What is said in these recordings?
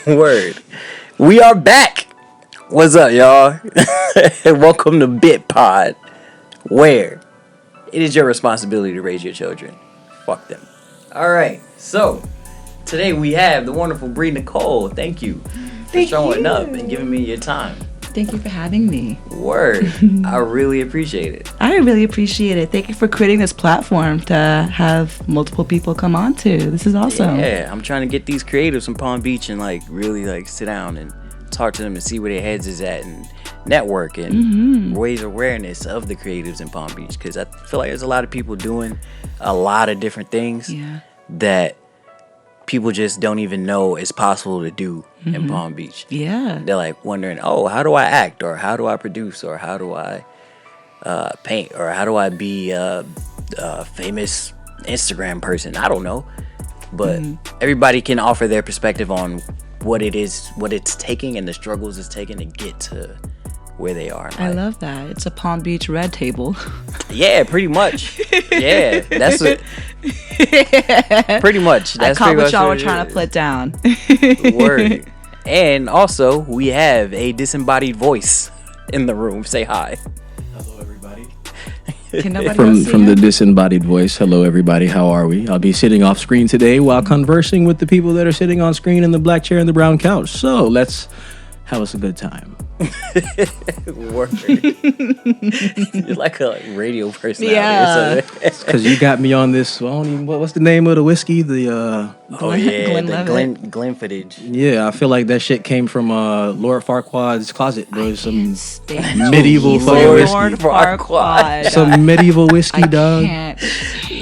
Word. We are back. What's up, y'all? Welcome to Bit Pod, where it is your responsibility to raise your children. Fuck them. All right. So today we have the wonderful Bri Nicole. Thank you for showing up and giving me your time. Thank you for having me. Word. I really appreciate it. I really appreciate it. Thank you for creating this platform to have multiple people come on to. This is awesome. Yeah, I'm trying to get these creatives from Palm Beach and really sit down and talk to them and see where their heads is at and network and raise awareness of the creatives in Palm Beach, because I feel like there's a lot of people doing a lot of different things that people just don't even know is possible to do in Palm Beach. Yeah. They're like wondering, oh, how do I act, or how do I produce, or how do I paint, or how do I be a famous Instagram person? I don't know. But everybody can offer their perspective on what it is, what it's taking, and the struggles it's taking to get to where they are. I love that. It's a Palm Beach red table. Yeah, pretty much. Yeah, that's what. Pretty much. That's I caught what y'all were trying to put down. Word. And also, we have a disembodied voice in the room. Say hi. Hello, everybody. Can nobody From the disembodied voice. Hello, everybody. How are we? I'll be sitting off screen today while conversing with the people that are sitting on screen in the black chair and the brown couch. So let's have us a good time. Word. You're like a radio personality. Yeah. Because you got me on this. What's the name of the whiskey? Glenfiddich. Yeah, I feel like that shit came from Lord Farquaad's closet, bro. Some medieval fucking whiskey. Lord Farquaad. Some medieval whiskey, dog.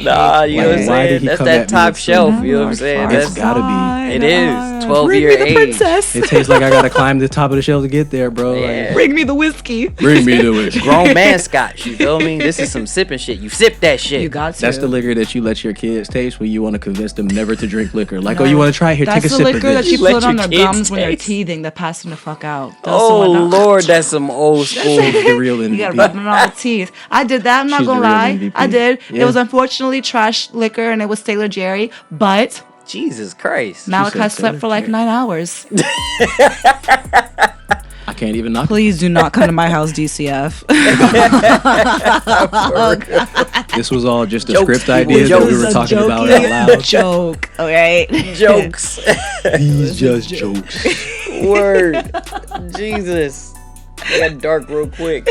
Nah, you know what I'm saying? That's that top shelf. You know what I'm saying? That's gotta be. It is 12-year age. Princess. It tastes like I gotta climb the top of the shelf to get there, bro. Yeah. Like, Bring me the whiskey. bring me the whiskey. Grown man scotch. You feel me? This is some sipping shit. You sip that shit. You got to. That's the liquor that you let your kids taste when you want to convince them never to drink liquor. Like, oh, you want to try it? Here, take a sip of That's the liquor that this. you Let put on your their kids gums when they're taste. teething that pass them the fuck out. That's Oh, the one. Lord, that's some old school. The real You gotta MVP. rub them on the teeth. I did that. I'm not She's gonna the real lie. MVP. I did. Yeah. It was unfortunately trash liquor, and it was Sailor Jerry. But Jesus Christ. Malachi said slept for like Sailor 9 hours. I can't even knock it. Please do not come to my house, DCF. This was all just a Jokes, script people, idea that jokes. we were It's a talking about jokey out loud. joke. Okay. Jokes. These just jokes. Word. Jesus. It got dark real quick.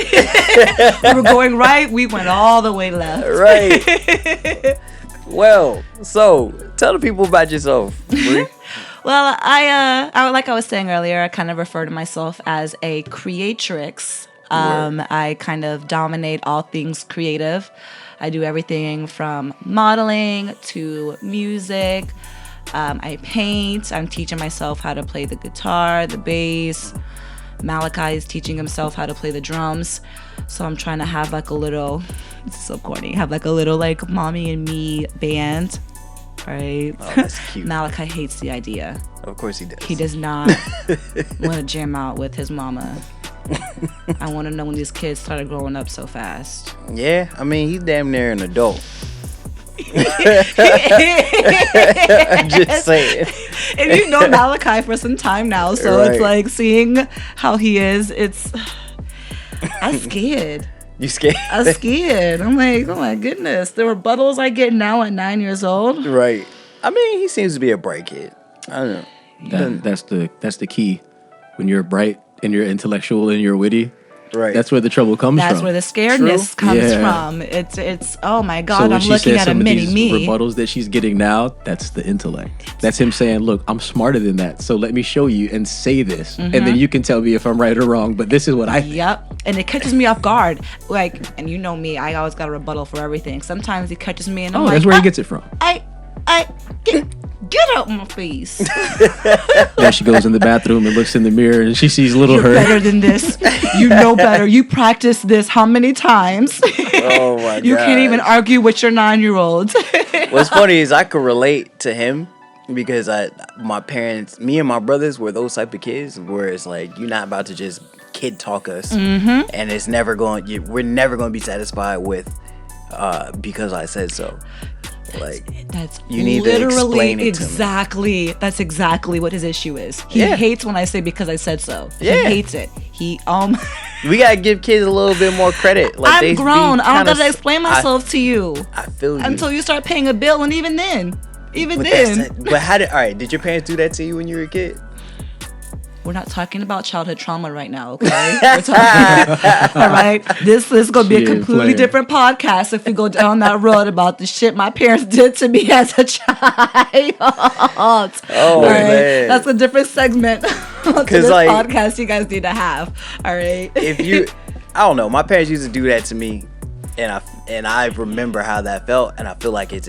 We were going right. We went all the way left. Right. Well, so tell the people about yourself, Bri. Well, I like I was saying earlier, I kind of refer to myself as a creatrix. I kind of dominate all things creative. I do everything from modeling to music. I paint. I'm teaching myself how to play the guitar, the bass. Malachi is teaching himself how to play the drums. So I'm trying to have like a little, this is so corny, have like a little like mommy and me band. Right? Oh, that's cute. Malachi hates the idea. Of course he does. He does not want to jam out with his mama. I want to know when these kids started growing up so fast. Yeah, I mean, he's damn near an adult. I'm just saying. And you know Malachi for some time now, so Right. it's like seeing how he is, I'm scared. You scared? I'm scared. I'm like, oh my goodness. The rebuttals I get now at 9 years old. Right. I mean, he seems to be a bright kid. I don't know. That's the key. When you're bright and you're intellectual and you're witty, Right. that's where the trouble comes That's from. where the scaredness comes Yeah. from. It's oh my So God, when I'm she looking says at a some of mini these me. rebuttals that she's getting now, that's the intellect. That's him saying, look, I'm smarter than that, so let me show you and say this. And then you can tell me if I'm right or wrong, but this is what I think. Yep. And it catches me off guard. Like, and you know me, I always got a rebuttal for everything. Sometimes he catches me and I'm like, That's where he gets it from. Get out my face. Then she goes in the bathroom and looks in the mirror and she sees little You're her. better than this. You know better. You practiced this how many times? Oh my God. You can't even argue with your 9-year-old. What's funny is I could relate to him because my parents, me and my brothers were those type of kids where it's like you're not about to just kid talk us, and it's never going. We're never going to be satisfied with because I said so. Like, that's you need to explain it exactly to me. That's exactly what his issue is. He hates when I say because I said so. He hates it. We gotta give kids a little bit more credit. Like, I'm grown. I don't gotta explain myself to you. I feel you. Until you start paying a bill, and even then. But did your parents do that to you when you were a kid? We're not talking about childhood trauma right now, okay? We're talking, all right? This is going to be a completely different podcast if we go down that road about the shit my parents did to me as a child. Oh, man. That's a different segment to this podcast you guys need to have, all right? I don't know. My parents used to do that to me, and I remember how that felt, and I feel like it's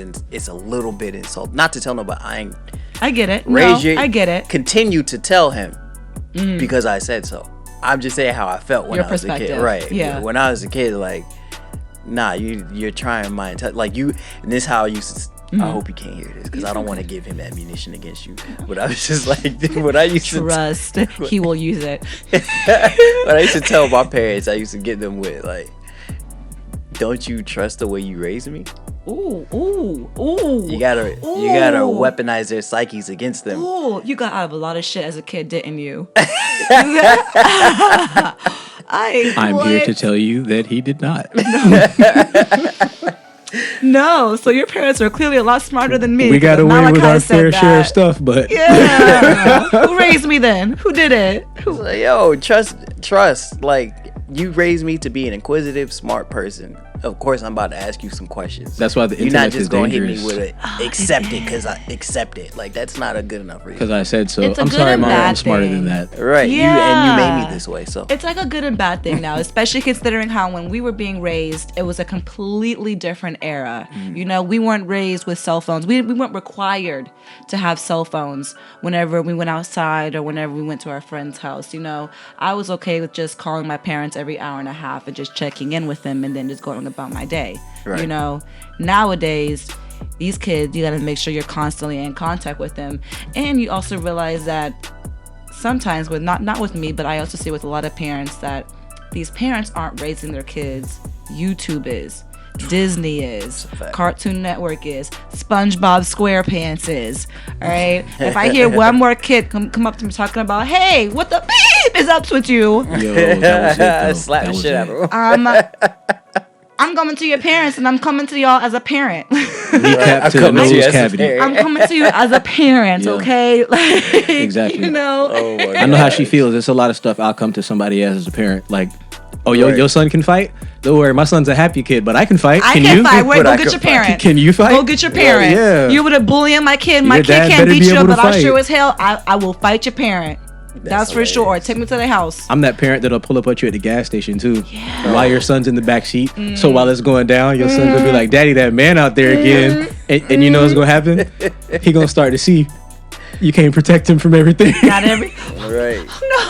a little bit insult. Not to tell nobody, I get it. I get it. Continue to tell him. Because I said so. I'm just saying how I felt when I was a kid. Right. Yeah. When I was a kid, like, nah, you're trying my entire, like, you, and this is how I used to, I hope you can't hear this because I don't want to give him ammunition against you. But I was just like, when I used Trust, he will use it. When I used to tell my parents, I used to get them with, like, don't you trust the way you raised me? Ooh. You gotta weaponize their psyches against them. Ooh, you got out of a lot of shit as a kid, didn't you? I'm here to tell you that he did not. No, so your parents are clearly a lot smarter than me. We got away with our fair share of stuff, but who raised me then? Who did it? Like, yo, trust. Like, you raised me to be an inquisitive, smart person. Of course, I'm about to ask you some questions. That's why the intellect is dangerous. You're not just going to hit me with accept it because I accept it. Like, that's not a good enough reason. Because I said so. I'm sorry, Mom. I'm smarter than that. Right. Yeah. You made me this way. So it's like a good and bad thing now, especially considering how when we were being raised, it was a completely different era. You know, we weren't raised with cell phones. We weren't required to have cell phones whenever we went outside or whenever we went to our friend's house. You know, I was okay with just calling my parents every hour and a half and just checking in with them and then just going about my day. Right. You know, nowadays these kids, you got to make sure you're constantly in contact with them, and you also realize that sometimes with not with me, but I also see with a lot of parents that these parents aren't raising their kids. YouTube is, Disney is, Cartoon Network is, SpongeBob SquarePants is. All right. If I hear one more kid come up to me talking about, hey, what the beep is up with you? Yo, that was it, slap the shit out of him. I'm coming to your parents, and I'm coming to y'all as a parent. Recap to the nose cavity. I'm coming to you as a parent, okay? Like, exactly. You know. Oh my God. I know how she feels. There's a lot of stuff I'll come to somebody as a parent. Like, oh, your son can fight? Don't worry, my son's a happy kid, but I can fight. Can you fight. Wait, go get your parent. Can you fight? Go get your parent. Yeah. You would have bullying my kid. My kid can't beat you up, but I sure as hell, I will fight your parent. That's for sure. Take me to the house. I'm that parent that'll pull up at you at the gas station too. Yeah. While your son's in the back seat. So while it's going down, your son's gonna be like, "Daddy, that man out there again." And you know what's gonna happen? He gonna start to see you can't protect him from everything. Not every. Right. No.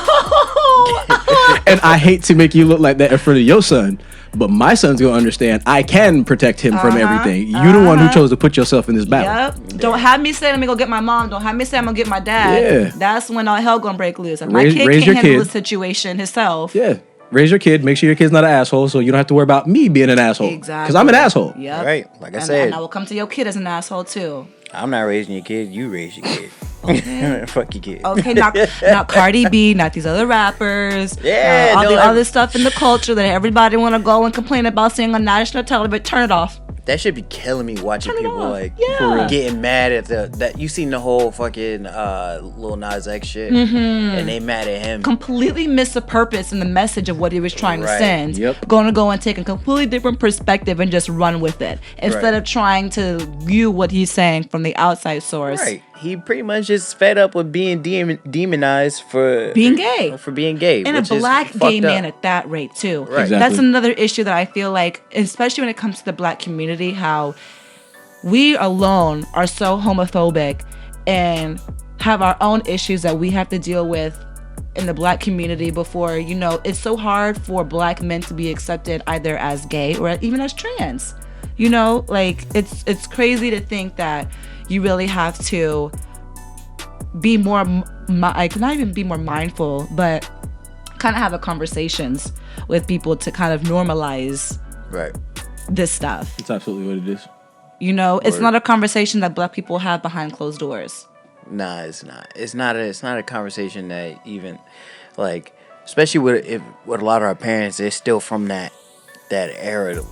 And I hate to make you look like that in front of your son. But my son's gonna understand I can protect him from everything. You're the one who chose to put yourself in this battle. Yep. Don't have me say, let me go get my mom. Don't have me say, I'm gonna get my dad. Yeah. That's when all hell gonna break loose. If my kid can't handle the situation himself. Yeah. Raise your kid. Make sure your kid's not an asshole, so you don't have to worry about me being an asshole. Exactly. Because I'm an asshole. Yep. Right. Like I said. And I will come to your kid as an asshole too. I'm not raising your kid. You raise your kid. Okay. Fuck your kid. Okay, not Cardi B, not these other rappers. Yeah. All this stuff in the culture that everybody want to go and complain about seeing on national television. Turn it off. That should be killing me watching people like Yeah. getting mad at that. You seen the whole fucking Lil Nas X shit, and they mad at him. Completely missed the purpose and the message of what he was trying to send. Yep. Going to go and take a completely different perspective and just run with it instead of trying to view what he's saying from the outside source. Right. He pretty much just fed up with being demonized for being gay. For being gay. And a black gay man at that rate, too. Right. Exactly. That's another issue that I feel like, especially when it comes to the black community, how we alone are so homophobic and have our own issues that we have to deal with in the black community before, you know, it's so hard for black men to be accepted either as gay or even as trans. You know, like, it's crazy to think that you really have to be more, like, not even be more mindful, but kind of have a conversations with people to kind of normalize Right. this stuff. It's absolutely what it is. You know, it's not a conversation that Black people have behind closed doors. Nah, it's not. It's not a conversation that even, like, especially with a lot of our parents, they're still from that era,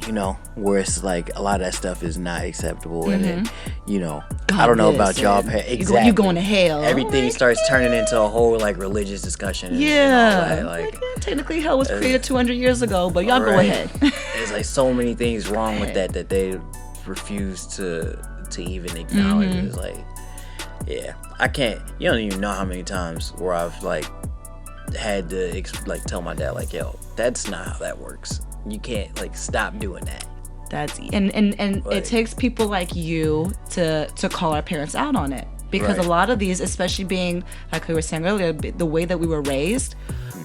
you know, where it's like a lot of that stuff is not acceptable, and then, you know, I don't know about y'all. Exactly, you going to hell. Everything starts turning into a whole like religious discussion. Yeah, and all that. Like technically, hell was created 200 years ago, but y'all go ahead. There's like so many things wrong with that they refuse to even acknowledge. It's like, yeah, I can't. You don't even know how many times where I've like had to like tell my dad like, yo, that's not how that works. You can't like stop doing that. That's and like, it takes people like you to call our parents out on it, because a lot of these, especially being like we were saying earlier, the way that we were raised,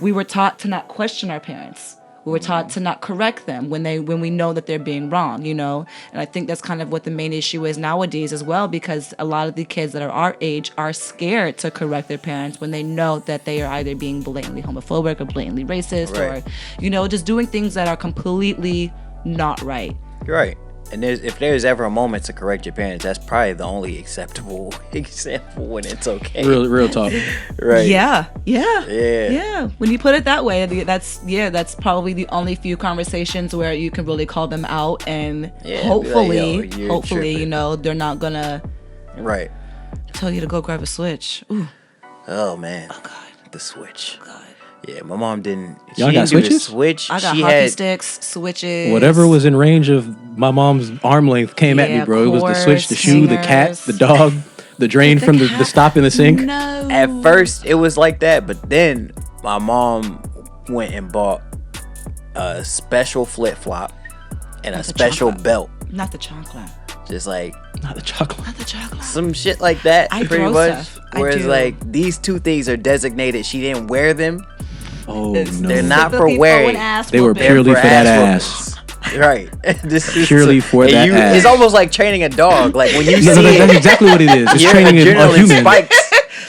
we were taught to not question our parents. We were taught to not correct them when we know that they're being wrong, you know? And I think that's kind of what the main issue is nowadays as well, because a lot of the kids that are our age are scared to correct their parents when they know that they are either being blatantly homophobic or blatantly racist or, you know, just doing things that are completely not right. Right. And if there's ever a moment to correct your parents, that's probably the only acceptable example when it's okay. Real talk. Right. Yeah. When you put it that way, that's probably the only few conversations where you can really call them out, and hopefully, you know, they're not gonna tell you to go grab a Switch. Ooh. Oh man. Oh God. The Switch. Oh God. Yeah, my mom didn't. Y'all got Switches? Switch. I got hockey sticks, Switches. Whatever was in range of my mom's arm length came at me, bro. It was the Switch, the shoe, the cat, the dog, the drain from the stop in the sink. No. At first, it was like that, but then my mom went and bought a special flip flop and a special belt. Not the chocolate. Just like not the chocolate. Some shit like that. I pretty throw much. stuff. Whereas like these two things are designated. She didn't wear them. Oh no. They're not for wearing. They were purely for that ass. Right. This is purely for that ass. It's almost like training a dog. Like when you see it, that's exactly what it is. It's training a human.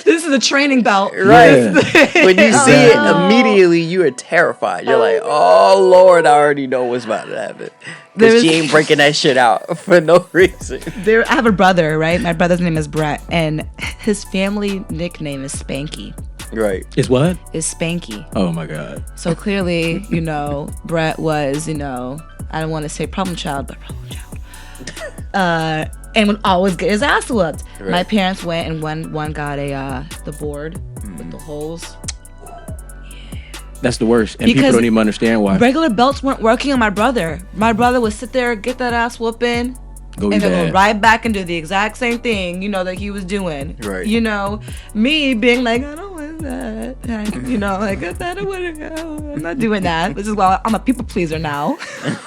This is a training belt. Right. Yeah. When you see it, immediately you are terrified. You're like, oh Lord, I already know what's about to happen. Because she ain't breaking that shit out for no reason. I have a brother, right? My brother's name is Brett, and his family nickname is Spanky. Right. Is what? Is Spanky. Oh my God. So clearly, you know, Brett was, you know, I don't want to say problem child, but problem child. And would always get his ass whooped. Right. My parents went and one got the board with the holes. That's the worst, and because people don't even understand why. Regular belts weren't working on my brother. My brother would sit there, get that ass whooping, and then go right back and do the exact same thing, you know, that he was doing. Right. You know, me being like, I don't want that. You know, like, I don't want to go. I'm not doing that. This is why I'm a people pleaser now.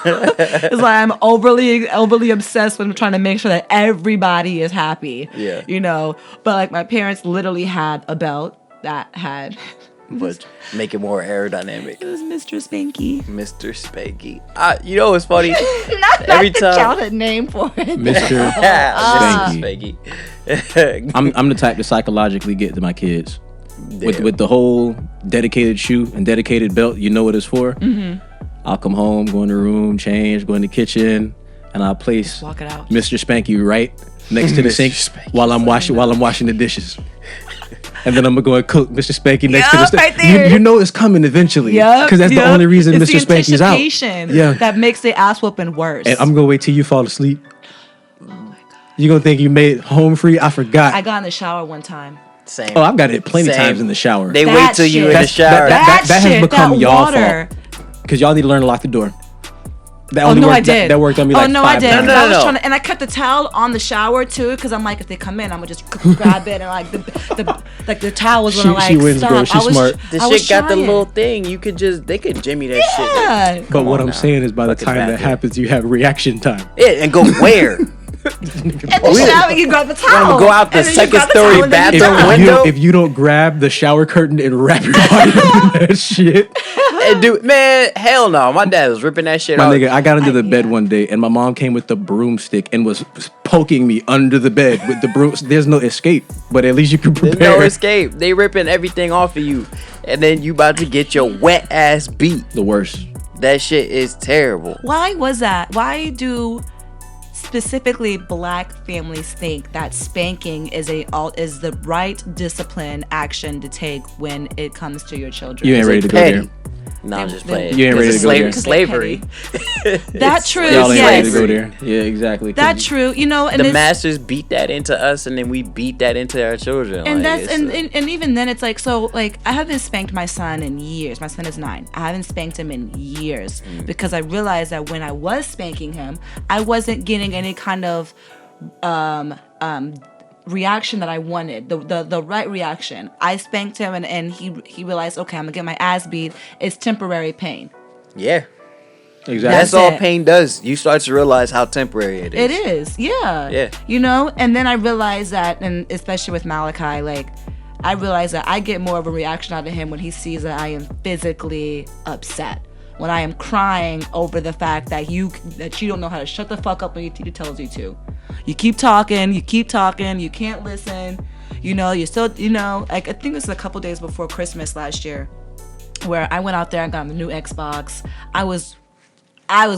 It's like I'm overly obsessed with trying to make sure that everybody is happy. Yeah. You know, but like my parents literally had a belt that had... But make it more aerodynamic. It was Mr. Spanky. Mr. Spanky. You know what's funny? Every time. The childhood name for it. Mr. Spanky. I'm the type to psychologically get to my kids. With the whole dedicated shoe and dedicated belt, you know what it's for. Mm-hmm. I'll come home, go in the room, change, go in the kitchen, and I'll place walk it out. Mr. Spanky right next to the sink while I'm washing the dishes. And then I'm gonna go and cook Mr. Spanky next to the stove. Right, you know it's coming eventually. Because that's the only reason Mr. Spanky's out. Yeah. That makes the ass whooping worse. And I'm gonna wait till you fall asleep. Oh my God. You gonna think you made it home free? I forgot. I got in the shower one time. Same. Oh, I've got it plenty times in the shower. They wait till you in the shower. That has become y'all fault. Because y'all need to learn to lock the door. I did. That worked on me like 5 times. I did. No. I was trying to, and I kept the towel on the shower too, because I'm like, if they come in, I'm gonna just grab it, and like the towel was gonna like she wins, stop. bro. She's smart. The shit got the little thing. You could they could jimmy that shit. But what I'm saying is, by the time that happens, you have reaction time. Yeah, and go where? In the shower, you grab the towel. Go out the second story bathroom window. If you don't grab the shower curtain and wrap your body around that shit. And dude, man, hell no. My dad was ripping that shit off. My nigga, I got into the bed one day and my mom came with the broomstick and was poking me under the bed with the broom. There's no escape, but at least you can prepare. There's no escape. They ripping everything off of you. And then you about to get your wet ass beat. The worst. That shit is terrible. Why was that? Why do specifically black families think that spanking is the right discipline action to take when it comes to your children. You ain't ready to go there. No, I'm just playing. You ain't ready to go there. Slavery. That true. Y'all ain't yes. ready to go there. Yeah, exactly. That true. You know, and the masters beat that into us, and then we beat that into our children. And like, that's and even then, it's like, so like I haven't spanked my son in years. My son is 9. I haven't spanked him in years because I realized that when I was spanking him, I wasn't getting any kind of reaction that I wanted, the right reaction. I spanked him and he realized, okay, I'm gonna get my ass beat. It's temporary pain. Yeah. Exactly. That's all pain does. You start to realize how temporary it is. It is, yeah. Yeah. You know, and then I realized that, and especially with Malachi, like, I realized that I get more of a reaction out of him when he sees that I am physically upset. When I am crying over the fact that you don't know how to shut the fuck up when your teacher tells you to. You keep talking, you can't listen. You know, you're still, you know, like, I think this was a couple days before Christmas last year, where I went out there and got the new Xbox. I was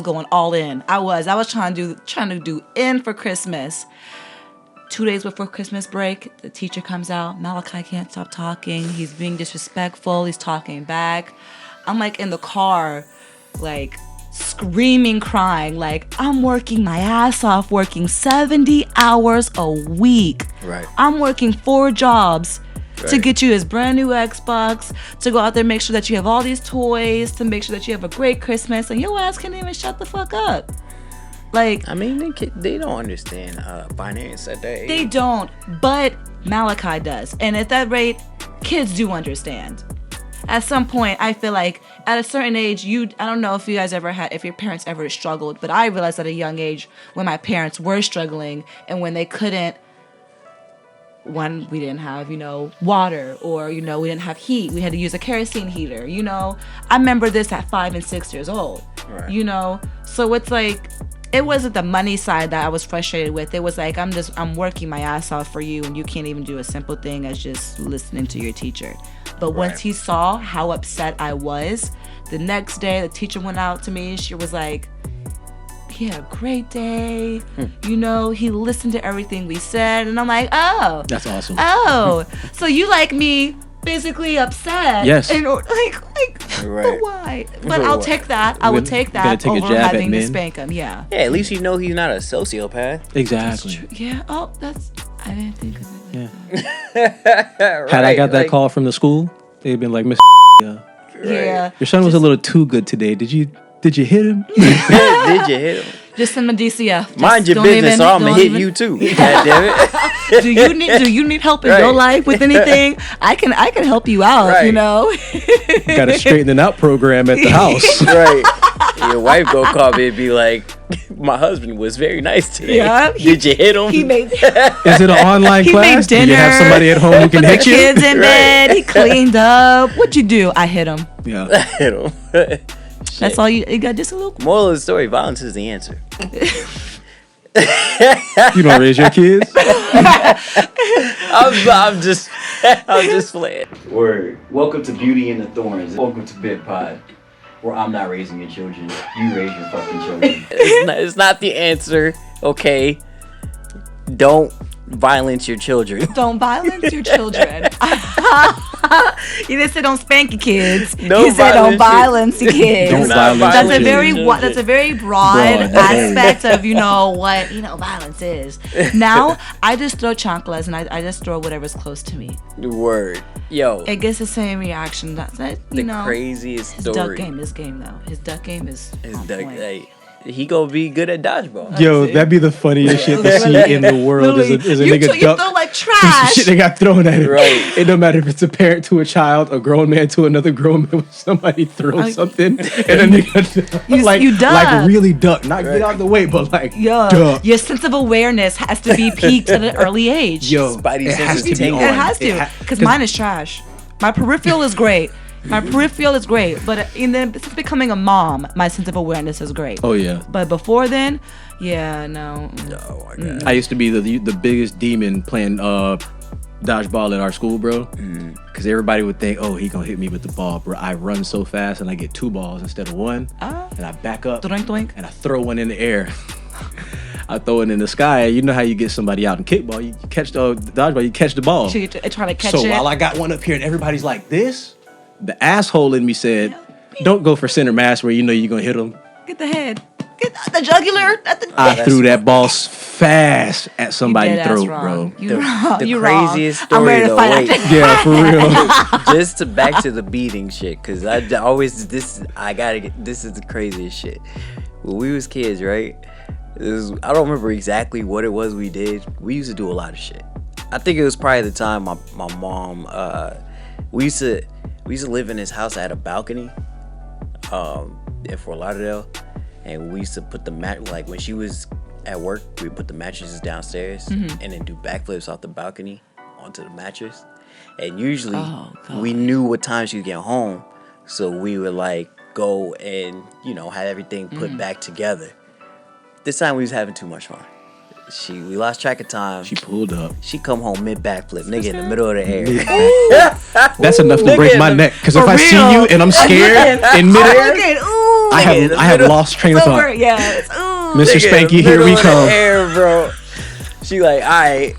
going all in. I was trying to do in for Christmas. 2 days before Christmas break, the teacher comes out. Malachi can't stop talking. He's being disrespectful. He's talking back. I'm like in the car, like screaming, crying, like I'm working my ass off, working 70 hours a week. Right. I'm working 4 jobs. Right. To get you this brand new Xbox, to go out there and make sure that you have all these toys, to make sure that you have a great Christmas, and your ass can't even shut the fuck up. Like, I mean, they don't understand finance at that age. They don't, but Malachi does. And at that rate, kids do understand. At some point, I feel like at a certain age, I don't know if you guys if your parents ever struggled, but I realized at a young age when my parents were struggling and when they couldn't, when we didn't have, you know, water, or, you know, we didn't have heat. We had to use a kerosene heater, you know. I remember this at 5 and 6 years old, right. You know. So it's like, it wasn't the money side that I was frustrated with. It was like, I'm working my ass off for you, and you can't even do a simple thing as just listening to your teacher. But once he saw how upset I was, the next day the teacher went out to me. She was like, he had a great day. You know, he listened to everything we said. And I'm like, oh. That's awesome. Oh. So you like me physically upset. Yes. And like, right. But why? But I'll take that. I would take that over having to spank him. Yeah. Yeah, at least you know he's not a sociopath. Exactly. Yeah. Oh, I didn't think of it. Yeah. Right, Had I got that call from the school, they'd been like, Miss Yeah. Your son was a little too good today. Did you hit him? Did you hit him? Just send him a DCF. Mind your business, or I'm gonna hit you too. God damn it. Do you need help in your life with anything? I can help you out. You know. Got a straightening out program at the house. Right. Your wife go call me and be like, "My husband was very nice today. Yeah, Did you hit him? He made. Is it an online class? Dinner, do you have somebody at home who can hit you? Kids in bed. He cleaned up. What'd you do? I hit him. Yeah. I hit him. That's all you got. Just a little. Moral of the story: violence is the answer. You don't raise your kids? I'm just playing. Word. Welcome to Beauty in the Thorns. Welcome to Bit Pod, where I'm not raising your children. You raise your fucking children. It's not the answer. Okay. Don't violence your children. Don't violence your children. You didn't say don't spank your kids. No, you said don't violence your kids. Don't violence That's your a very broad aspect of what violence is. Now I just throw chanclas and I just throw whatever's close to me. Word. Yo. It gets the same reaction. That's craziest his story. Duck game is game though. His duck game is on point. Hey, he gonna be good at dodgeball. Yo, that'd be the funniest shit to see in the world. Is a nigga you duck. throw like trash. Shit they got thrown at it. Right. It don't matter if it's a parent to a child, a grown man to another grown man. Somebody throws something and a nigga you duck. Like really duck, not get out of the way, but like duck. Your sense of awareness has to be peaked at an early age. Yo, Spidey it has to be on. It has to, because mine is trash. My peripheral is great. But since becoming a mom, my sense of awareness is great. Oh yeah. But before then, yeah, no. Oh my God. I used to be the biggest demon playing dodgeball at our school, bro. Because everybody would think, oh, he gonna hit me with the ball, bro. I run so fast and I get 2 balls instead of 1, and I back up Doink, doink. and I throw one in the air. I throw it in the sky. You know how you get somebody out in kickball? You catch the dodgeball. You catch the ball. So you're trying to catch So it. while I got one up here and everybody's like this, the asshole in me said, "Don't go for center mass where you know you're gonna hit them." Get the head. Get the jugular. I threw that ball fast at somebody's throat, bro. You wrong. The You craziest wrong. story I'm ready to though. fight Wait, after. Yeah, for real. just to back to the beating shit, because I always this is the craziest shit. When we was kids, right? I don't remember exactly what it was we did. We used to do a lot of shit. I think it was probably the time my mom we used to live in this house that had a balcony in Fort Lauderdale, and we used to put the like when she was at work, we put the mattresses downstairs and then do backflips off the balcony onto the mattress. And usually we knew what time she would get home, so we would like go and have everything put back together. This time we was having too much fun. We lost track of time. She pulled up. She come home mid backflip, nigga, in the middle of the air. That's enough to break my neck. Because if I see you and I'm scared in midair, I have lost train of thought. Yes. Mr. Spanky, here we come. Air, bro. She like, all right.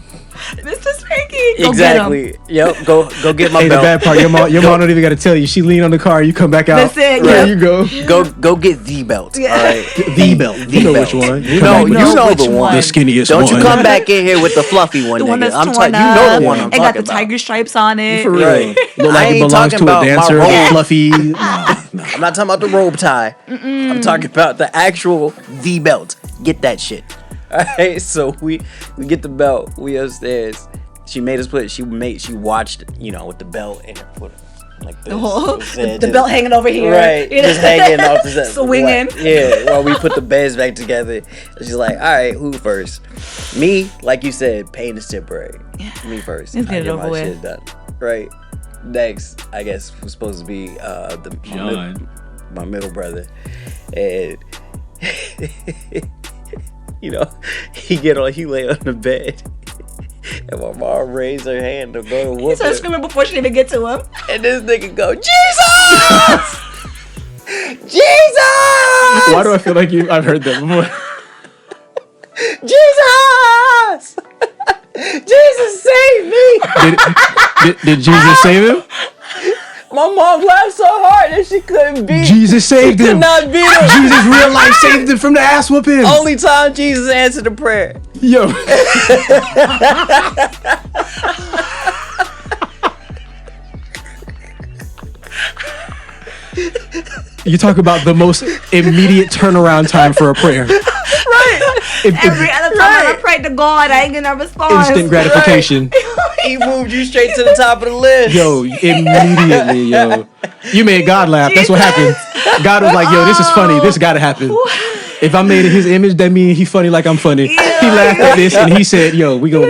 Mr. Spanky. Go Exactly. Get him. Yep. Go get my Hey, belt. the bad part, your mom don't even got to tell you. She lean on the car, you come back out. That's it, There yeah. you go. Go get the belt. Yeah. All right. The belt. You know belt. which one. You Come know back with the one. The skinniest Don't one. you come back in here with the fluffy one, The one nigga. that's I'm torn talking. You know up. the one I'm It got talking the about. tiger stripes on it. For real. Right. Look I like it ain't belongs talking to a about my dancer. robe. Fluffy. No. I'm not talking about the robe tie. I'm talking about the actual the belt. Get that shit. All right. So we get the belt. We upstairs. She made us put. She watched. With the belt and her foot like this. The belt hanging over here. Right. Just hanging off the side. Swinging. Yeah. While we put the beds back together. She's like, all right, who first? Me, like you said, pain is temporary. Me first. Let's get it I over my with. shit done. Right. Next, I guess was supposed to be my middle brother, and he lay on the bed, and my mom raised her hand to go to He whoop started him, screaming before she even get to him. and this nigga go, Jesus, Jesus. Why do I feel like I've heard that before? Jesus! Jesus save me! Did Jesus save him? My mom laughed so hard that she couldn't beat. Jesus saved Could him. not beat him. Jesus real life saved him from the ass whooping. Only time Jesus answered a prayer. Yo. You talk about the most immediate turnaround time for a prayer. Right. Every other time I prayed to God, I ain't getting a response. Instant gratification. He moved you straight to the top of the list. Yo, immediately, yo. You made God laugh. That's what happened. God was like, yo, this is funny. This gotta happen. If I made in his image, that means he funny like I'm funny. Yeah. He laughed at this and he said, yo, we gonna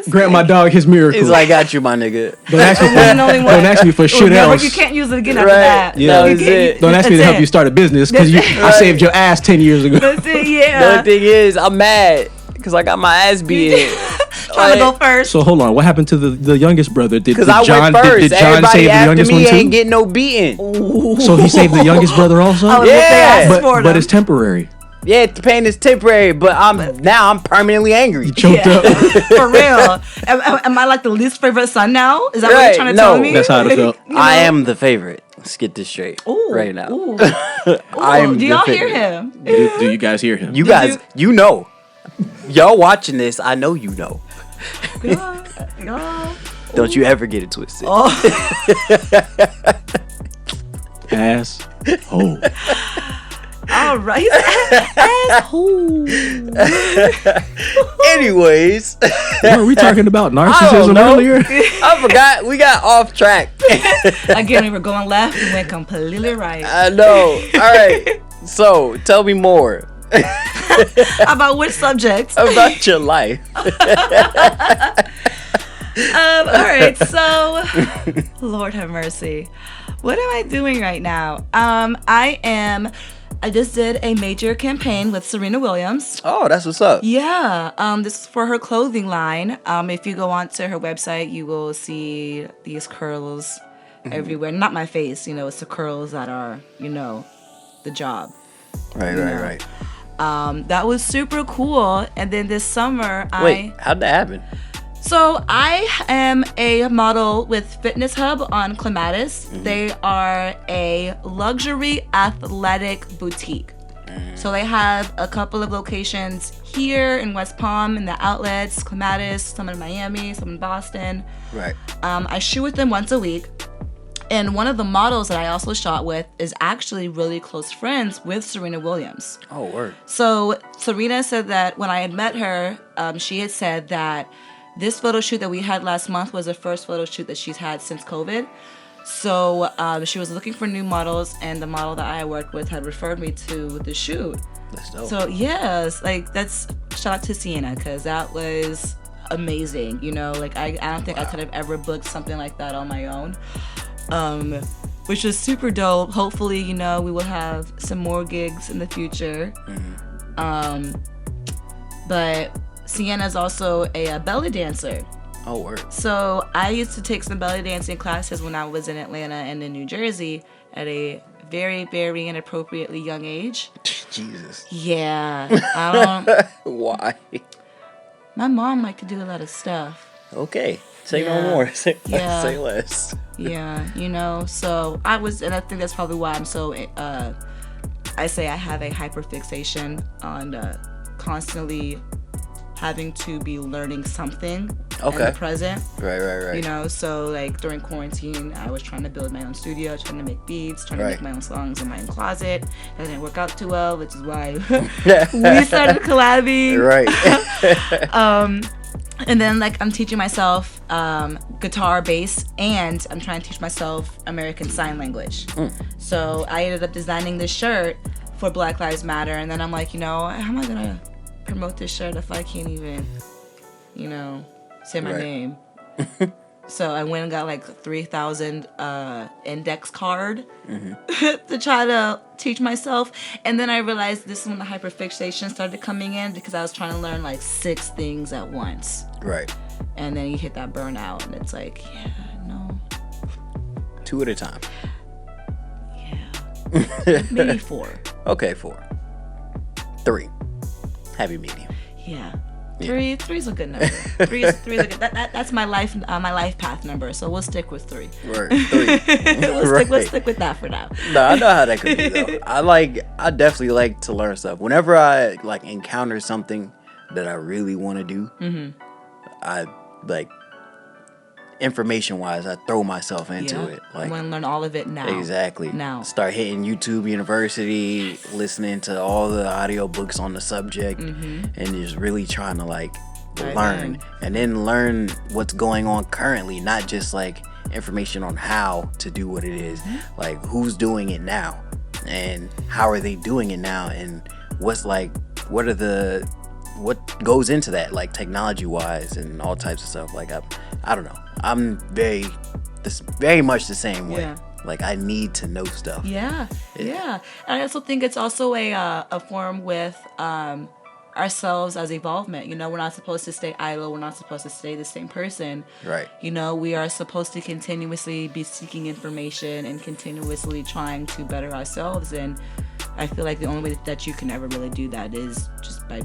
grant my dog his miracle. He's like, got you, my nigga. Don't ask me for, One and only one. don't ask me for shit Never, else. you can't use it again after Right. that. Yeah. That was it. Don't ask me to That's help it. you start a business because I saved your ass 10 years ago. That's it, The yeah. only thing is, I'm mad because I got my ass beat. Trying to go first. So hold on, what happened to the youngest brother? Did Because I John, went first. Did John Everybody save the after youngest me one ain't too? getting no beating. So he saved the youngest brother also? Oh, Yeah. if they asked for but them. it's temporary. Yeah, the pain is temporary, but I'm permanently angry. Choked up. For real. Am I like the least favorite son now? Is that what Right, you're trying to no. tell me? That's how it felt. You know? I am the favorite. Let's get this straight right now. Ooh. I am Do the y'all hear favorite. him? Do you guys hear him? You guys, you know. Y'all watching this, I know you know. Yeah. Don't you ever get it twisted. Ass. Oh. All right. Asshole. Anyways, Were we talking about I don't narcissism know. earlier? I forgot. We got off track. Again, we were going left. We went completely right. I know. All right. So, tell me more About which subject? about your life. All right. So, Lord have mercy. What am I doing right now? I just did a major campaign with Serena Williams. Oh, that's what's up. Yeah, this is for her clothing line. If you go onto her website, you will see these curls everywhere. Not my face, it's the curls that are, the job. Right. That was super cool. And then this summer, Wait, how'd that happen? So I am a model with Fitness Hub on Clematis. They are a luxury athletic boutique. So they have a couple of locations here in West Palm in the outlets, Clematis, some in Miami, some in Boston. Right. I shoot with them once a week. And one of the models that I also shot with is actually really close friends with Serena Williams. Oh, word. So Serena said that when I had met her, she had said that this photo shoot that we had last month was the first photo shoot that she's had since COVID. So she was looking for new models, and the model that I worked with had referred me to the shoot. That's dope. So yes, like that's shout out to Sienna, because that was amazing. You know, like I don't think I could have ever booked something like that on my own. Which is super dope. Hopefully, you know, we will have some more gigs in the future. But Sienna's also a belly dancer. Oh, word. So I used to take some belly dancing classes when I was in Atlanta and in New Jersey at a very, very inappropriately young age. Jesus. Yeah. I don't. Why? My mom liked to do a lot of stuff. Okay. Say no more. Say Yeah. less. Yeah, you know, so I think that's probably why I'm so, I say I have a hyperfixation on constantly having to be learning something in the present. Right. You know, so like during quarantine, I was trying to build my own studio, trying to make beats, trying to make my own songs in my own closet. That didn't work out too well, which is why we started collabing. Right. And then like I'm teaching myself guitar, bass, and I'm trying to teach myself American Sign Language. So I ended up designing this shirt for Black Lives Matter, and then I'm like, you know, how am I gonna promote this shirt if I can't even, you know, say my name? So I went and got like 3,000 index card to try to teach myself. And then I realized this is when the hyperfixation started coming in, because I was trying to learn like 6 things at once. Right. And then you hit that burnout, and it's like, yeah, no. 2 at a time. Yeah. Maybe 4. Okay, 4. 3. Happy medium. Yeah. 3's a good number. 3 is a good. That's my life path number. So we'll stick with 3. Right. 3. We'll stick with that for now. No, I know how that could be though. I definitely like to learn stuff. Whenever I like encounter something that I really want to do, I like information wise, I throw myself into it. Like, I want to learn all of it now. Exactly. Now. Start hitting YouTube University, listening to all the audiobooks on the subject, and just really trying to like learn. And then learn what's going on currently, not just like information on how to do what it is. Like who's doing it now, and how are they doing it now, and what goes into that, like technology wise and all types of stuff. Like I don't know. I'm very much the same way. Yeah. Like I need to know stuff. Yeah. And I also think it's also a form with ourselves as evolvement. You know, we're not supposed to stay idle. We're not supposed to stay the same person. Right. You know, we are supposed to continuously be seeking information and continuously trying to better ourselves. And I feel like the only way that you can ever really do that is just by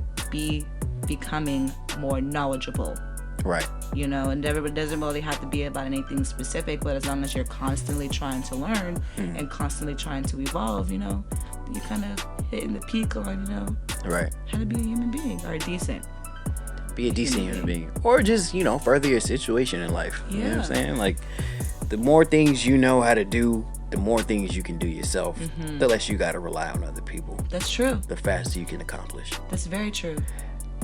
becoming more knowledgeable. Right. You know, and it doesn't really have to be about anything specific, but as long as you're constantly trying to learn and constantly trying to evolve, you know, you're kind of hitting the peak on, you know, how to be a human being or be a decent human being. Or just, you know, further your situation in life. You know what I'm saying? Like, the more things you know how to do, the more things you can do yourself, the less you got to rely on other people. That's true. The faster you can accomplish. That's very true.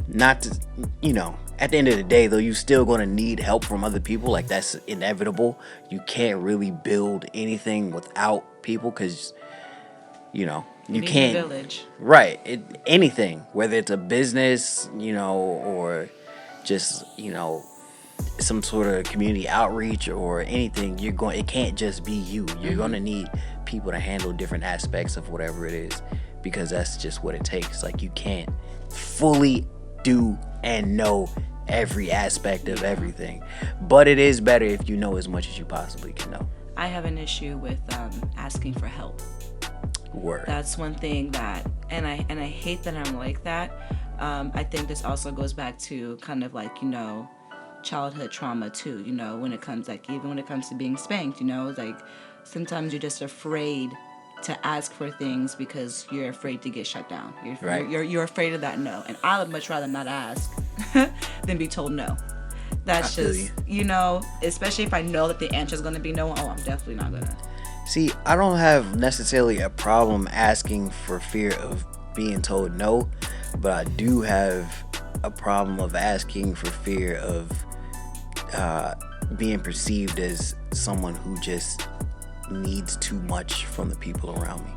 Not to, you know, at the end of the day, though, you still going to need help from other people. Like, that's inevitable. You can't really build anything without people, because, you know, you can't. A village. Right. Anything, whether it's a business, you know, or just, you know, some sort of community outreach or anything, it can't just be you. You're going to need people to handle different aspects of whatever it is, because that's just what it takes. Like, you can't fully do and know every aspect of everything, but it is better if you know as much as you possibly can know. I have an issue with asking for help. Word. That's one thing that and I hate that I'm like that. I think this also goes back to kind of like, childhood trauma too, when it comes even when it comes to being spanked, like sometimes you're just afraid to ask for things because you're afraid to get shut down. You're afraid of that no. And I would much rather not ask than be told no. That's just, especially if I know that the answer is going to be no, I'm definitely not going to. See, I don't have necessarily a problem asking for fear of being told no, but I do have a problem of asking for fear of being perceived as someone who just needs too much from the people around me.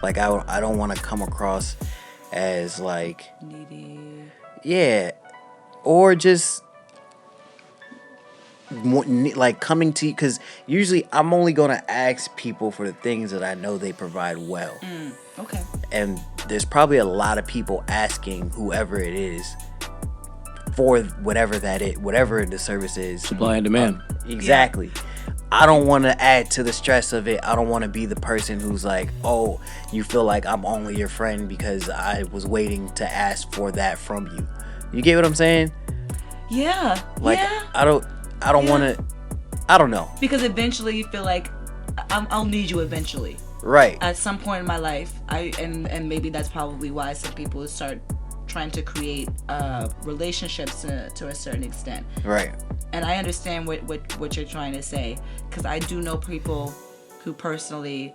Like I don't want to come across as like needy. Yeah, or just like coming to you, because usually I'm only gonna ask people for the things that I know they provide well. Okay. And there's probably a lot of people asking whoever it is for whatever the service is. Supply and demand. Exactly. Yeah. I don't want to add to the stress of it. I don't want to be the person who's like, oh, you feel like I'm only your friend because I was waiting to ask for that from you. You get what I'm saying? Yeah. Like, yeah. I don't want to. I don't know. Because eventually you feel like I'll need you eventually. Right. At some point in my life, and maybe that's probably why some people start trying to create relationships to a certain extent. Right. And I understand what you're trying to say, because I do know people who personally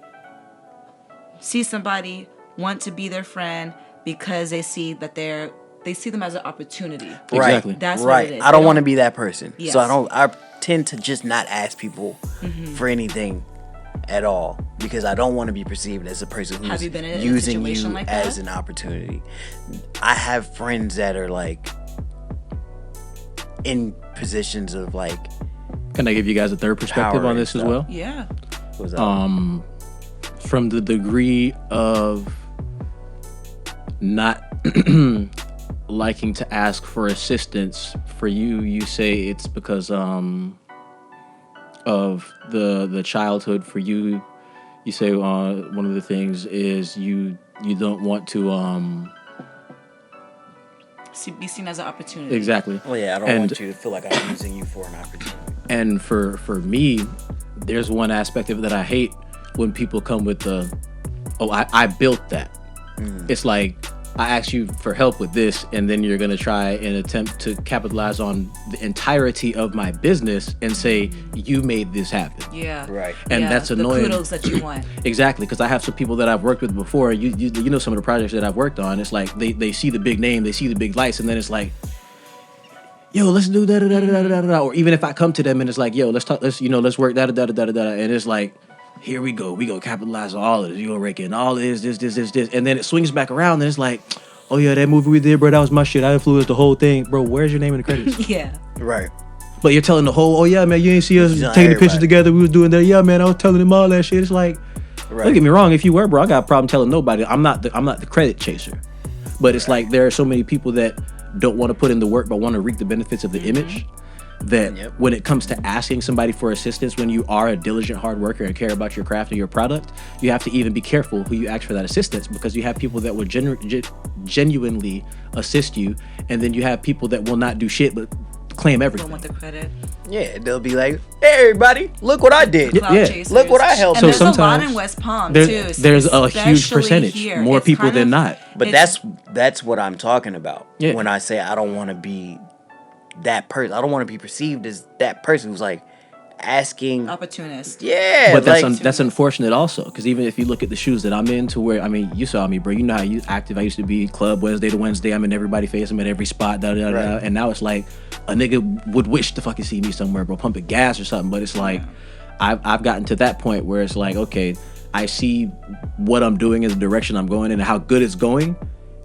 see somebody, want to be their friend because they see that they see them as an opportunity. Right. Exactly. That's right. what it is. I don't want to be that person. Yes. So I tend to just not ask people for anything at all, because I don't want to be perceived as a person who's using you like as an opportunity. I have friends that are like in positions of like. Can I give you guys a third perspective on this as well? Yeah. What's up? From the degree of not liking to ask for assistance, for you say it's because of the childhood. For you say one of the things is you don't want to be seen as an opportunity. Exactly. Well, yeah, I don't want you to feel like I'm using you for an opportunity. And for me, there's one aspect of it that I hate when people come with I built that. It's like, I asked you for help with this, and then you're going to try and attempt to capitalize on the entirety of my business and say, you made this happen. Yeah. Right. And that's annoying. The kudos that you want. Exactly, because I have some people that I've worked with before. You know some of the projects that I've worked on. It's like they see the big name, they see the big lights, and then it's like, yo, let's do da da da da da da. Or even if I come to them and it's like, yo, let's talk, let's work da da da da da da, and it's like, here we go, we gonna capitalize on all of this. You gonna rake in all of this, and then it swings back around, and it's like, oh yeah, that movie we did, bro, that was my shit. I influenced the whole thing, bro. Where's your name in the credits? Yeah. Right. But you're telling the whole, oh yeah, man, you ain't see us taking the pictures together. We was doing that. Yeah, man, I was telling him all that shit. It's like, don't get me wrong. If you were, bro, I got a problem telling nobody. I'm not the credit chaser. But it's like there are so many people that don't want to put in the work but want to reap the benefits of the image. That when it comes to asking somebody for assistance, when you are a diligent hard worker and care about your craft and your product, you have to even be careful who you ask for that assistance, because you have people that will genuinely assist you, and then you have people that will not do shit but claim everything. Don't want the credit. Yeah, they'll be like, hey, everybody, look what I did. Look what I helped. And there's a lot in West Palm, too. There's a huge percentage. Here. More people than not. But that's what I'm talking about. Yeah. When I say I don't want to be that person. I don't want to be perceived as that person who's like asking. Opportunist. Yeah. But that's unfortunate also, because even if you look at the shoes that I'm in, to where, I mean, you saw me, bro. You know how active I used to be. Club Wednesday to Wednesday. I'm in everybody's face. I'm at every spot. Da, da, da, da. And now it's like a nigga would wish to fucking see me somewhere, bro, pumping gas or something. But it's like I've gotten to that point where it's like, okay, I see what I'm doing in the direction I'm going in and how good it's going,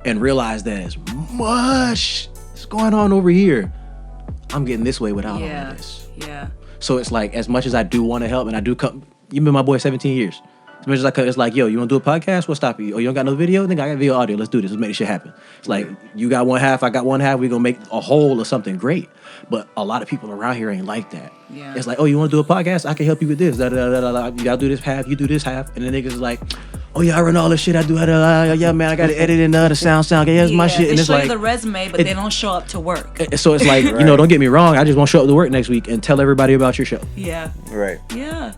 and realize that as much is going on over here, I'm getting this way without all of this. Yeah. So it's like, as much as I do want to help, and I do come, you've been my boy 17 years. It's like, yo, you want to do a podcast? What's stopping you? Oh, you don't got no video? Then I got video audio. Let's do this. Let's make this shit happen. It's like, you got one half, I got one half. We're going to make a whole of something great. But a lot of people around here ain't like that. Yeah. It's like, oh, you want to do a podcast? I can help you with this. Da, da, da, da, da. You got to do this half. You do this half. And the niggas is like, oh, yeah, I run all this shit. I do, yeah, man, I got to edit in the sound. Yeah, here's my shit. And they it's show like, you the resume, but they don't show up to work. So it's like, you know, don't get me wrong. I just want to show up to work next week and tell everybody about your show. Yeah. Right. Yeah.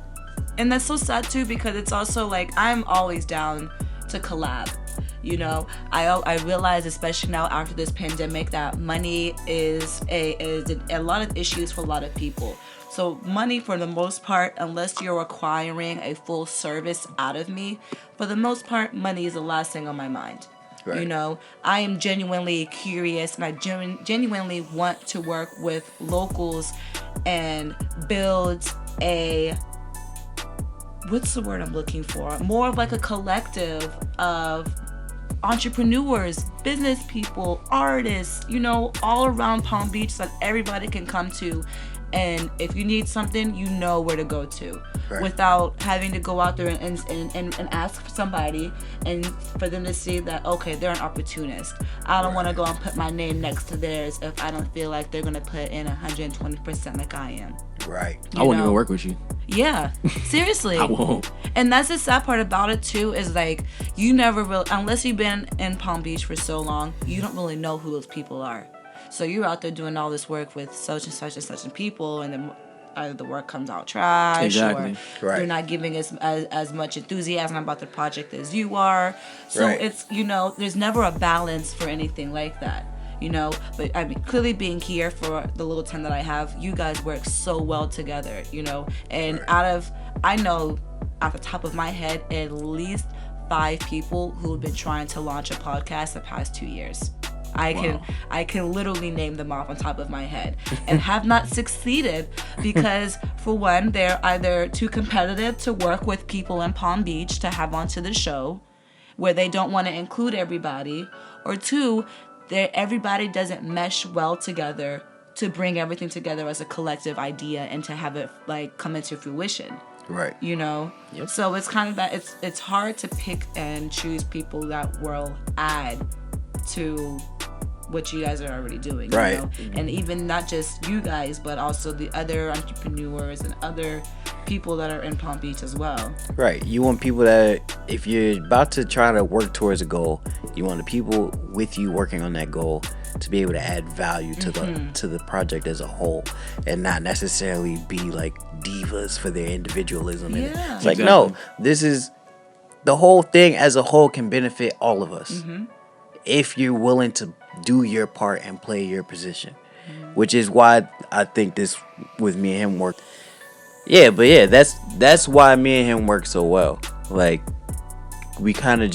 And that's so sad too, because it's also like, I'm always down to collab. You know, I realize, especially now after this pandemic, that money is a lot of issues for a lot of people. So money, for the most part, unless you're requiring a full service out of me, for the most part, money is the last thing on my mind. Right. You know, I am genuinely curious, and I genuinely want to work with locals and build what's the word I'm looking for? More of like a collective of entrepreneurs, business people, artists, you know, all around Palm Beach that everybody can come to. And if you need something, you know where to go to, without having to go out there and ask for somebody and for them to see that, okay, they're an opportunist. I don't want to go and put my name next to theirs if I don't feel like they're going to put in 120% like I am. Right. I won't even work with you. Yeah, seriously. I won't. And that's the sad part about it too, is like, you never really, unless you've been in Palm Beach for so long, you don't really know who those people are. So you're out there doing all this work with such and such and such and people, and then either the work comes out trash, or they're not giving as much enthusiasm about the project as you are. So it's, you know, there's never a balance for anything like that. You know, but I mean, clearly being here for the little time that I have, you guys work so well together, you know, and I know off the top of my head, at least 5 people who have been trying to launch a podcast the past 2 years. I can literally name them off on top of my head, and have not succeeded because, for one, they're either too competitive to work with people in Palm Beach to have onto the show, where they don't want to include everybody, or 2, everybody doesn't mesh well together to bring everything together as a collective idea and to have it like come into fruition. Right. You know? Yep. So it's kind of that, it's hard to pick and choose people that will add to what you guys are already doing. Right. You know? And even not just you guys, but also the other entrepreneurs and other people that are in Palm Beach as well. Right. You want people that, if you're about to try to work towards a goal, you want the people with you working on that goal to be able to add value to the project as a whole, and not necessarily be like divas for their individualism. Yeah. It's like, no, this is the whole thing as a whole can benefit all of us if you're willing to do your part and play your position, which is why I think this with me and him worked. Yeah, but yeah, that's why me and him work so well. Like, we kind of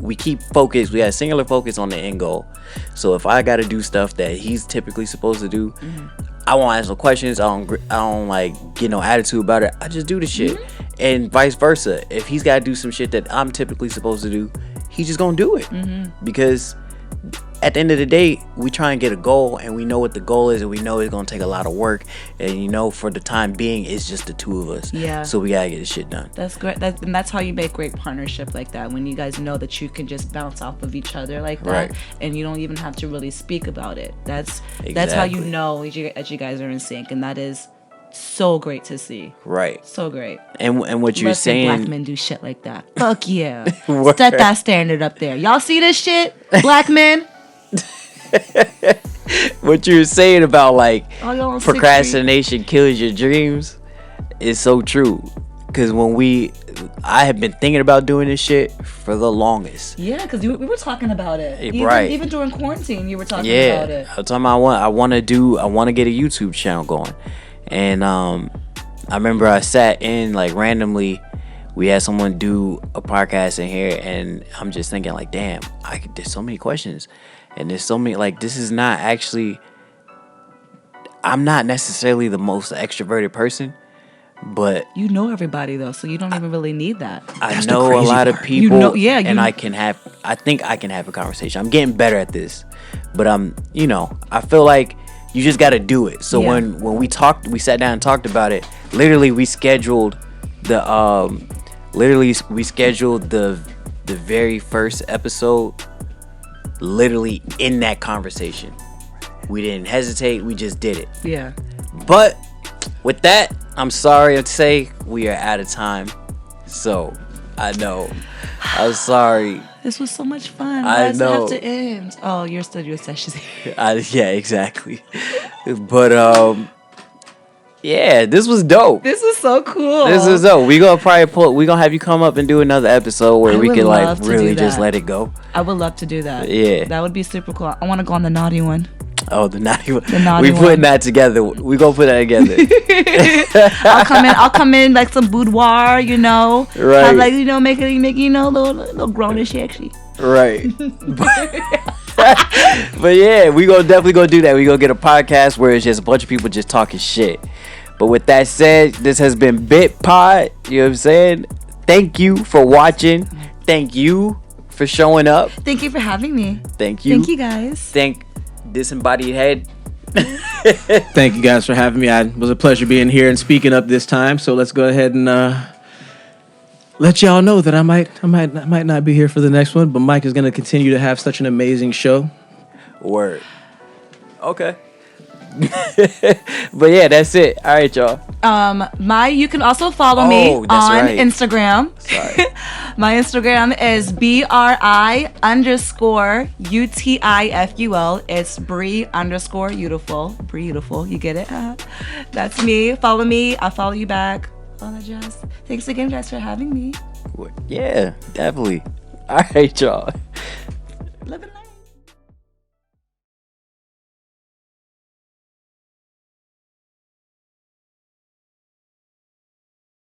we keep focused. We have singular focus on the end goal. So if I got to do stuff that he's typically supposed to do, I won't ask no questions. I don't like get no attitude about it. I just do the shit, and vice versa. If he's got to do some shit that I'm typically supposed to do, he's just gonna do it because at the end of the day, we try and get a goal, and we know what the goal is, and we know it's gonna take a lot of work, and you know, for the time being, it's just the two of us. Yeah. So we gotta get this shit done. That's great. And that's how you make great partnership like that. When you guys know that you can just bounce off of each other like that, and you don't even have to really speak about it. That's how you know that you guys are in sync, and that is so great to see. Right. So great. And what you're saying, black men do shit like that. Fuck yeah. Set that standard up there. Y'all see this shit, black men? What you're saying about like procrastination kills your dreams is so true. Because I have been thinking about doing this shit for the longest. Yeah, because we were talking about it. Even during quarantine, you were talking about it. I'm talking about I want to get a YouTube channel going. And I remember I sat in like randomly. We had someone do a podcast in here, and I'm just thinking like, damn, there's so many questions, and there's so many, like, this is not actually, I'm not necessarily the most extroverted person, but you know everybody though, so you don't even really need that. I know a lot of people, and I think I can have a conversation. I'm getting better at this, but I feel like you just got to do it. So when we sat down and talked about it. Literally, we scheduled Literally, we scheduled the very first episode literally in that conversation. We didn't hesitate. We just did it. Yeah. But with that, I'm sorry to say we are out of time. So I know. I'm sorry. This was so much fun. I Why does know. it have to end? Oh, your studio sessions. Yeah, exactly. But yeah, this was dope. This was so cool. This is dope. We gonna have you come up and do another episode where we would can like love to really do just that. let it go. I would love to do that. Yeah. That would be super cool. I want to go on the naughty one. Oh, the naughty one. naughty We putting one. that together. We gonna put that together. I'll come in like some boudoir, you know. Right. Have like, you know, make little grownish sexy. Right. But yeah, we gonna definitely go do that. We gonna get a podcast where it's just a bunch of people just talking shit. But with that said, this has been Bit Pod. You know what I'm saying? Thank you for watching. Thank you for showing up. Thank you for having me. Thank you. Thank you guys. Thank Disembodied Head. Thank you guys for having me. It was a pleasure being here and speaking up this time. So let's go ahead and let y'all know that I might not be here for the next one, but Mike is going to continue to have such an amazing show. Word. Okay. But yeah, that's it. All right, y'all. You can also follow me on right. Instagram. Sorry. My Instagram is BRI_UTIFUL. It's Bri_beautiful. Beautiful. You get it? That's me. Follow me. I'll follow you back. All that jazz. Thanks again, guys, for having me. Yeah, definitely. All right, y'all.